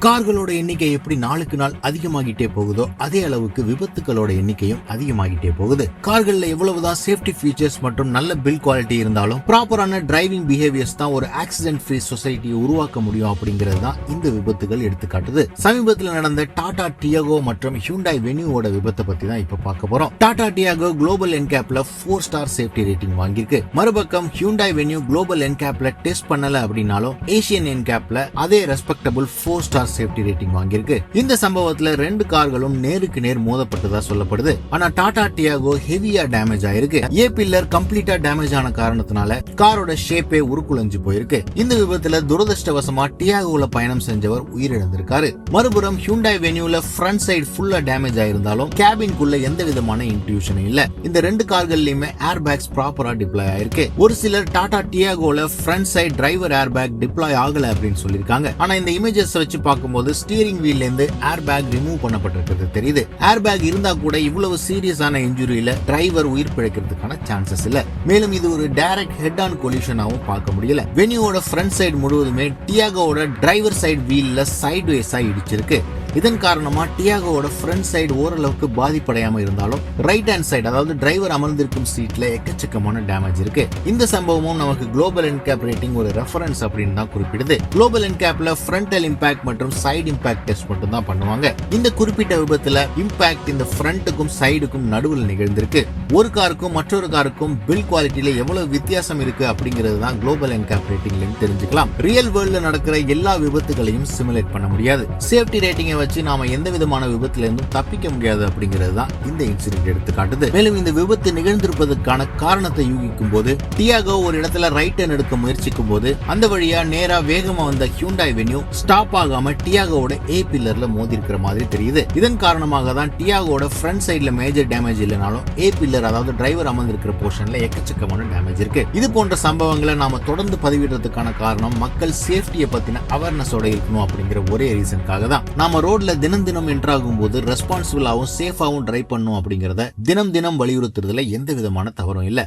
கார்களோட எண்ணிக்கை எப்படி நாளுக்கு நாள் அதிகமாகிட்டே போகுதோ அதே அளவுக்கு விபத்துகளோட எண்ணிக்கையும் அதிகமாகிட்டே போகுது. கார்கள்ல எவ்வளவுதான் சேஃப்டி ஃபீச்சர்ஸ் மற்றும் நல்ல பில்ட் குவாலிட்டி இருந்தாலும் ப்ராப்பரான டிரைவிங் பிஹேவியர்ஸ் தான் ஒரு ஆக்சிடென்ட் ஃப்ரீ சொசைட்டியை உருவாக்க முடியும் அப்படிங்கிறது தான் இந்த விபத்துகள் எடுத்துக்காட்டுது. சமீபத்தில் நடந்த டாடா டியாகோ மற்றும் Hyundai Venueவோட விபத்தை பத்தி தான் இப்ப பார்க்க போறோம். டாடா டியாகோ குளோபல் என்கேப்ல 4 ஸ்டார் சேஃப்டி ரேட்டிங் வாங்கியிருக்கு. மறுபக்கம் Hyundai Venue குளோபல் என்கேப்ல டெஸ்ட் பண்ணல அப்படின்னாலும் ஏசியன் என்கேப்ல அதே ரெஸ்பெக்டபிள் 4 ஸ்டார் சேஃப்டி ரேட்டிங் வாங்கியிருக்கு. இந்த சம்பவத்துல 2 கார்களும் நேருக்கு நேர் மோதப்பட்டதா சொல்லப்படுது. ஆனா டாடா டியாகோ ஹெவியா டேமேஜ் ஆயிருக்கு. ஏ பில்லர் கம்ப்ளீட்டா டேமேஜ் ஆன காரணத்தினால காரோட ஷேப்பே உருக்குலைஞ்சு போயிருக்கு. இந்த விபத்துல துரதிருஷ்டவசமா டியாகோல பயணம் செஞ்சவர் உயிரிழந்திருக்காரு. மறுபுறம் Hyundai Venueல ஃப்ரண்ட் சைடு ஃபுல்லா டேமேஜ் ஆயிருந்தாலும் கேபின்குள்ள எந்த விதமான இன்ட்ரூஷனும் இல்ல. இந்த 2 கார்கள்லயுமே ஏர் பேக்ஸ் ப்ராப்பரா டிப்ளாய் ஆயிருக்கு. ஒரு சிலர் டாடா டியாகோல front side driver air bag deploy ஆகல அப்படின்னு சொல்லிருக்காங்க. ஆனா இந்த இமேஜஸ் வச்சு பார்க்கும்போது ஸ்டீரிங் வீல்ல இருந்து ஏர் பேக் ரிமூவ் பண்ணப்பட்டிருக்கிறது தெரியுது. ஏர் பேக் இருந்தா கூட இவ்வளவு சீரியஸான இன்ஜுரியில டிரைவர் உயிர் பிழைக்கிறதுக்கான சான்சஸ் இல்ல. மேலும் இது ஒரு டைரக்ட் ஹெட் ஆன் கொலிஷனாவும் பார்க்க முடியல. வெனியூவோட ஃப்ரண்ட் சைடு முழுவதுமே டியாகோவோட டிரைவர் சைடு வீல்ல சைடு வேஸா இடிச்சிருக்கு. இதன் காரணமா டியாகோவோட ஃப்ரண்ட் சைடு ஓரளவுக்கு பாதிப்படையாம இருந்தாலும் ரைட் ஹேண்ட் சைடு அதாவது டிரைவர் அமர்ந்திருக்கும் சீட்ல எக்கச்சக்கமான டேமேஜ் இருக்கு. இந்த சம்பவமும் நமக்கு குளோபல் என்கேப் ரேட்டிங் ஒரு ரெஃபரன்ஸ் அப்படின்னு தான் குறிப்பிடுது. குளோபல் என்கேப்ல ஃப்ரண்டல் இம்பாக்ட் மற்றும் சைடு இம்பாக்ட் டெஸ்ட் மட்டும் தான் பண்ணுவாங்க. இந்த குறிப்பிட்ட விபத்துல இம்பாக்ட் இந்த ஃப்ரண்ட்டுக்கும் சைடுக்கும் நடுவில் நிகழ்ந்திருக்கு. ஒரு காருக்கும் மற்றொரு காருக்கும் பில்ட் குவாலிட்டியில எவ்வளவு வித்தியாசம் இருக்கு அப்படிங்கிறது தான் குளோபல் என்கேப் ரேட்டிங்ல தெரிஞ்சுக்கலாம். ரியல் வேர்ல்ட்ல நடக்கிற எல்லா விபத்துகளையும் சிமுலேட் பண்ண முடியாது. சேஃப்டி ரேட்டிங்கை வச்சு நாம எந்த விதமான விபத்துல இருந்தும் தப்பிக்க முடியாது அப்படிங்கிறது தான் இந்த இன்சிடென்ட் எடுத்து காட்டுது. மேலும் இந்த விபத்து நிகழ்ந்திருப்பதற்கான காரணத்தை யூகிக்கும் போது டியாகோ ஒரு இடத்துல ரைட் டர்ன் எடுக்க முயற்சிக்கும் போது அந்த வழியா நேரா வேகமா வந்த Hyundai Venue ஸ்டாப் ஆகாம டியாகோவோட ஏ பில்லர்ல மோதி இருக்கிற மாதிரி தெரியுது. இதன் காரணமாக தான் டியாகோட ஃப்ரண்ட் சைடுல மேஜர் டேமேஜ் இல்லைனாலும் ஏ பில்லர் அதாவது டிரைவர் அமர்ந்திருக்கிற போர்ஷன்ல எக்கச்சக்கமான டேமேஜ் இருக்கு. இது போன்ற சம்பவங்களை நாம தொடர்ந்து பதிவிடுறதுக்கான காரணம் மக்கள் சேஃப்டியை பத்தின அவேர்னஸோட இருக்கணும் அப்படிங்கிற ஒரே ரீசனுக்காக தான். நாம ரோட்ல தினம் தினம் என்ட்ராகும் போது ரெஸ்பான்சிபிளாவும் சேஃபாவும் டிரைவ் பண்ணும் அப்படிங்கறத தினம் தினம் வலியுறுத்துறதுல எந்த விதமான தவறும் இல்ல.